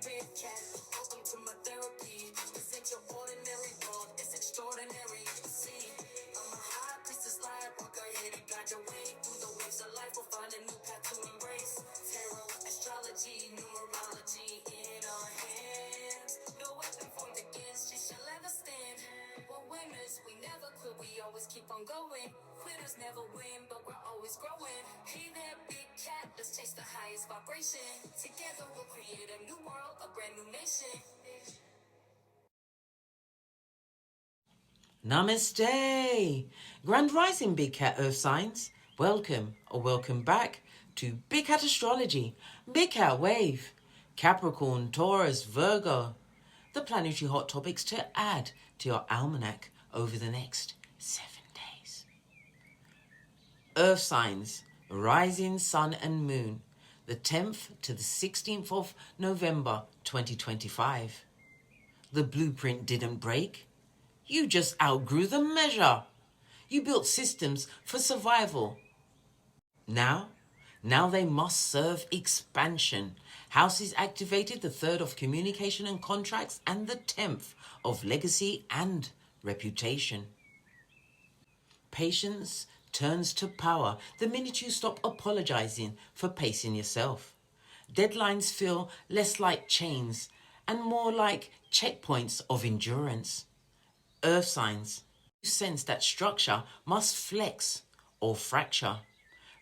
big cat. Welcome to my therapy. This ain't your ordinary world, it's extraordinary. See, I'm a high priestess, light walker, here to guide your way through the waves of life. We'll find a new path to embrace. Tarot, astrology, numerology in our hands. No weapon formed against you shall ever stand. We're winners, we never quit, we always keep on going. Quitters never win, but we're always growing. Hey there, big cat, let's chase the highest vibration. Together we'll create a new world, a brand new nation. Namaste! Grand Rising Big Cat Earth Signs. Welcome or welcome back to Big Cat Astrology, Big Cat Wave, Capricorn, Taurus, Virgo. The planetary hot topics to add to your almanac over the next 7 days. Earth Signs, Rising Sun and Moon, the 10th to the 16th of November 2025. The blueprint didn't break. You just outgrew the measure. You built systems for survival. Now they must serve expansion. Houses activated, the 3rd of communication and contracts and the 10th of legacy and reputation. Patience turns to power the minute you stop apologizing for pacing yourself. Deadlines feel less like chains and more like checkpoints of endurance. Earth signs, you sense that structure must flex or fracture.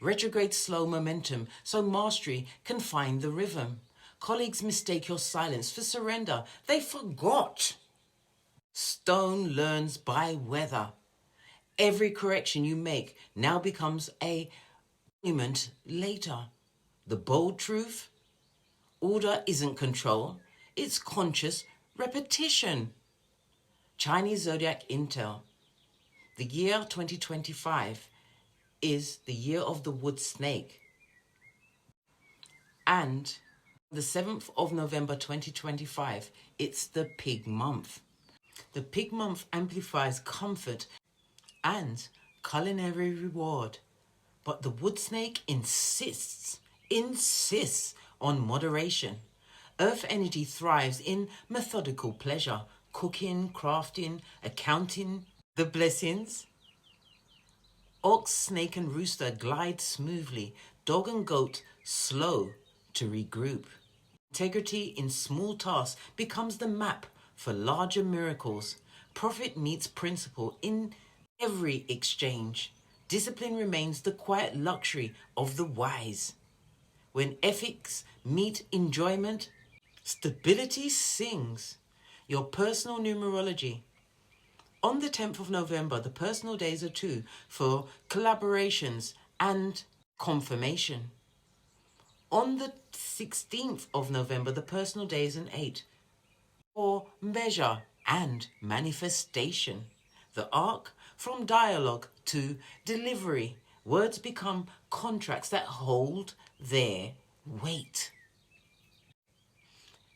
Retrograde slow momentum so mastery can find the rhythm. Colleagues mistake your silence for surrender. They forgot. Stone learns by weather. Every correction you make now becomes a monument later. The bold truth? Order isn't control, it's conscious repetition. Chinese Zodiac Intel. The year 2025 is the year of the wood snake. And the 7th of November 2025, it's the pig month. The pig month amplifies comfort and culinary reward. But the wood snake insists on moderation. Earth energy thrives in methodical pleasure, cooking, crafting, accounting the blessings. Ox, snake and rooster glide smoothly, dog and goat slow to regroup. Integrity in small tasks becomes the map for larger miracles. Profit meets principle in every exchange. Discipline remains the quiet luxury of the wise. When ethics meet enjoyment, stability sings. Your personal numerology. On the 10th of November, the personal days are 2 for collaborations and confirmation. On the 16th of November, the personal days are 8 for measure and manifestation. The arc, from dialogue to delivery, words become contracts that hold their weight.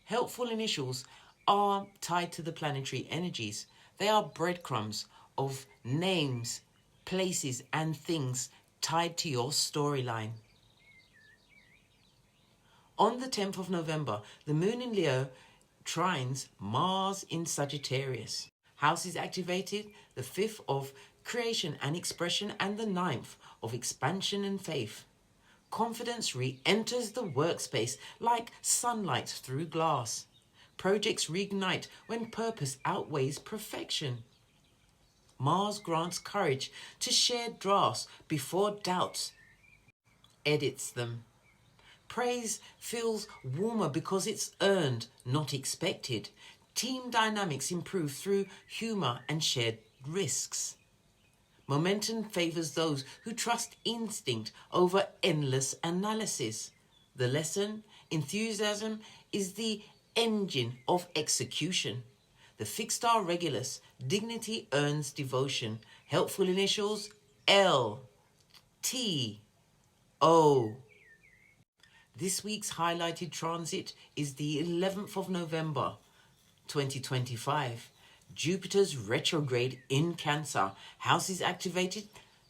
Helpful initials are tied to the planetary energies. They are breadcrumbs of names, places, and things tied to your storyline. On the 10th of November, the moon in Leo trines Mars in Sagittarius. House is activated, the 5th of creation and expression and the 9th of expansion and faith. Confidence re-enters the workspace like sunlight through glass. Projects reignite when purpose outweighs perfection. Mars grants courage to share drafts before doubt edits them. Praise feels warmer because it's earned, not expected. Team dynamics improve through humor and shared risks. Momentum favors those who trust instinct over endless analysis. The lesson, enthusiasm, is the engine of execution. The fixed star Regulus, dignity earns devotion. Helpful initials, L, T, O. This week's highlighted transit is the 11th of November, 2025. Jupiter's retrograde in Cancer. House is activated,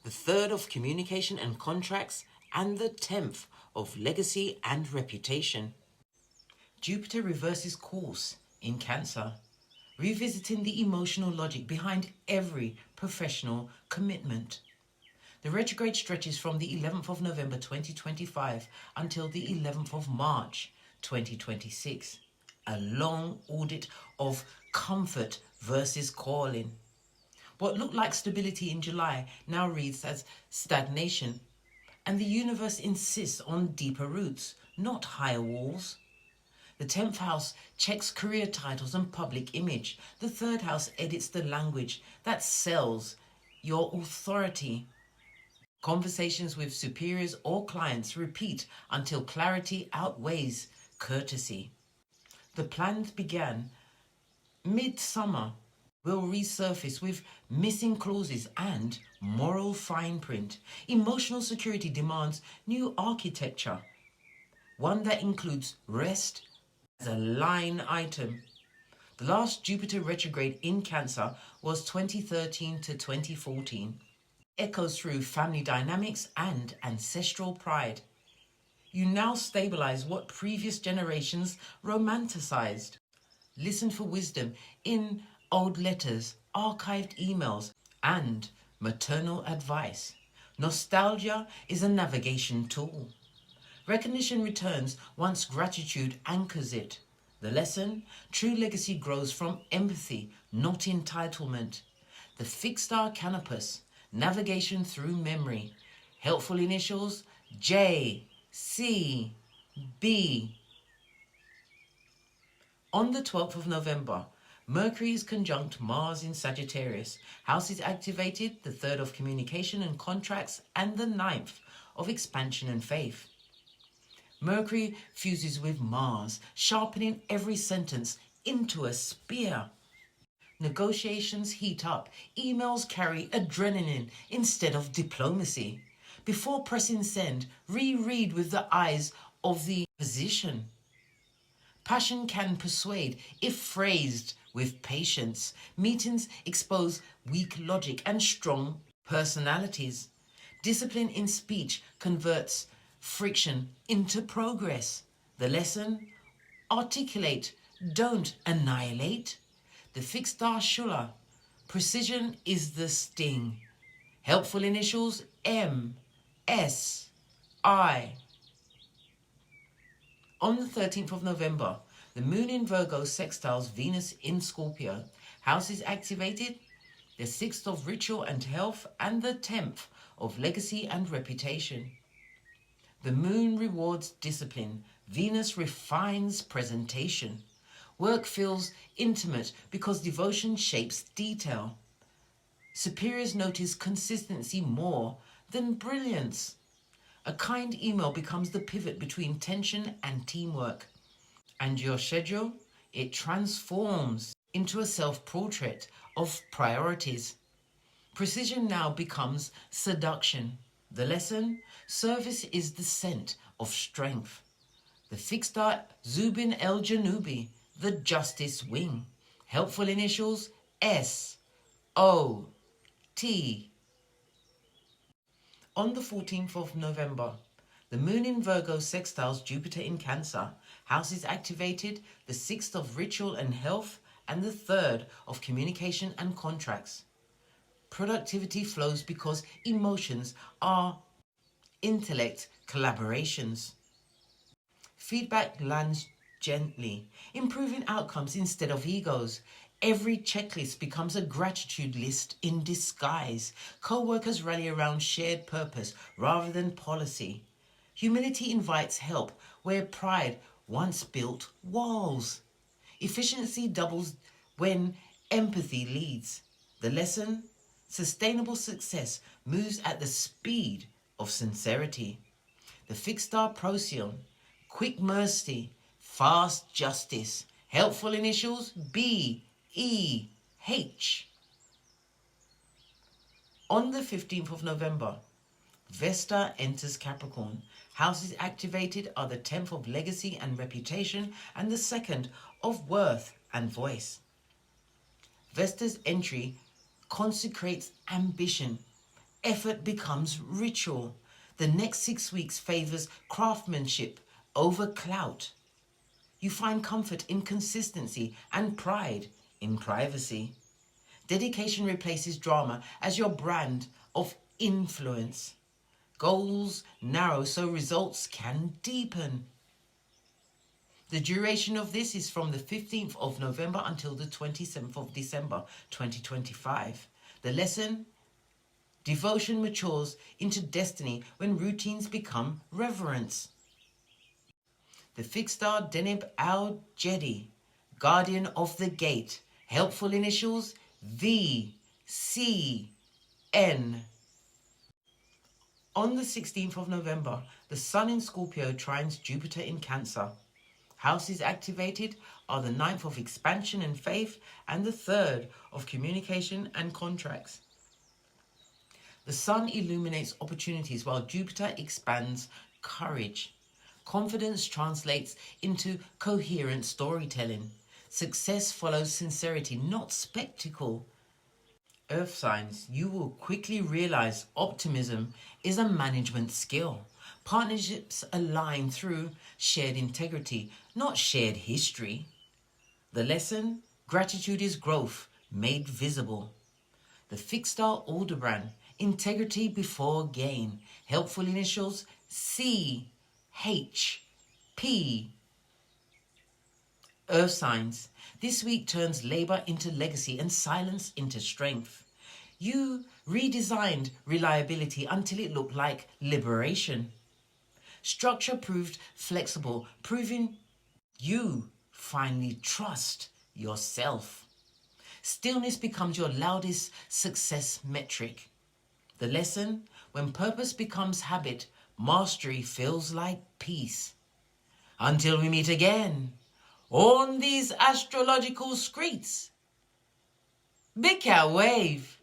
the 3rd of communication and contracts, and the 10th of legacy and reputation. Jupiter reverses course in Cancer, revisiting the emotional logic behind every professional commitment. The retrograde stretches from the 11th of November 2025 until the 11th of March 2026. A long audit of comfort versus calling. What looked like stability in July now reads as stagnation, and the universe insists on deeper roots, not higher walls. The 10th house checks career titles and public image. The 3rd house edits the language that sells your authority. Conversations with superiors or clients repeat until clarity outweighs courtesy. The plans began mid-summer will resurface with missing clauses and moral fine print. Emotional security demands new architecture, one that includes rest as a line item. The last Jupiter retrograde in Cancer was 2013 to 2014. Echoes through family dynamics and ancestral pride. You now stabilize what previous generations romanticized. Listen for wisdom in old letters, archived emails, and maternal advice. Nostalgia is a navigation tool. Recognition returns once gratitude anchors it. The lesson? True legacy grows from empathy, not entitlement. The fixed star canopus, navigation through memory. Helpful initials: J, C, B. On the 12th of November, Mercury is conjunct Mars in Sagittarius. House is activated, the 3rd of communication and contracts, and the 9th of expansion and faith. Mercury fuses with Mars, sharpening every sentence into a spear. Negotiations heat up. Emails carry adrenaline instead of diplomacy. Before pressing send, reread with the eyes of the position. Passion can persuade if phrased with patience. Meetings expose weak logic and strong personalities. Discipline in speech converts friction into progress. The lesson? Articulate, don't annihilate. The fixed star Shula. Precision is the sting. Helpful initials: M, S, I. On the 13th of November, the moon in Virgo sextiles Venus in Scorpio. House is activated, the 6th of ritual and health, and the 10th of legacy and reputation. The moon rewards discipline. Venus refines presentation. Work feels intimate because devotion shapes detail. Superiors notice consistency more than brilliance. A kind email becomes the pivot between tension and teamwork. And your schedule? It transforms into a self-portrait of priorities. Precision now becomes seduction. The lesson? Service is the scent of strength. The fixed star Zubin El Janubi, the justice wing. Helpful initials: S, O, T. On the 14th of November, the moon in Virgo sextiles Jupiter in Cancer. House is activated, the 6th of ritual and health, and the 3rd of communication and contracts. Productivity flows because emotions are intellect collaborations. Feedback lands gently, improving outcomes instead of egos. Every checklist becomes a gratitude list in disguise. Co-workers rally around shared purpose rather than policy. Humility invites help where pride once built walls. Efficiency doubles when empathy leads. The lesson? Sustainable success moves at the speed of sincerity. The fixed star Procyon, quick mercy, fast justice. Helpful initials: B, E, H. On the 15th of November, Vesta enters Capricorn. Houses activated are the 10th of legacy and reputation and the 2nd of worth and voice. Vesta's entry consecrates ambition. Effort becomes ritual. The next 6 weeks favors craftsmanship over clout. You find comfort in consistency and pride in privacy. Dedication replaces drama as your brand of influence. Goals narrow so results can deepen. The duration of this is from the 15th of November until the 27th of December 2025. The lesson: devotion matures into destiny when routines become reverence. The fixed star Deneb al-Jedi, guardian of the gate, helpful initials VCN. On the 16th of November, the Sun in Scorpio trines Jupiter in Cancer. Houses activated are the 9th of expansion and faith and the 3rd of communication and contracts. The Sun illuminates opportunities while Jupiter expands courage. Confidence translates into coherent storytelling. Success follows sincerity, not spectacle. Earth signs, you will quickly realize optimism is a management skill. Partnerships align through shared integrity, not shared history. The lesson: gratitude is growth made visible. The fixed star Aldebaran, integrity before gain. Helpful initials CHP. Earth signs, this week turns labor into legacy and silence into strength. You redesigned reliability until it looked like liberation. Structure proved flexible, proving you finally trust yourself. Stillness becomes your loudest success metric. The lesson: when purpose becomes habit, mastery feels like peace. Until we meet again on these astrological streets, big cat wave.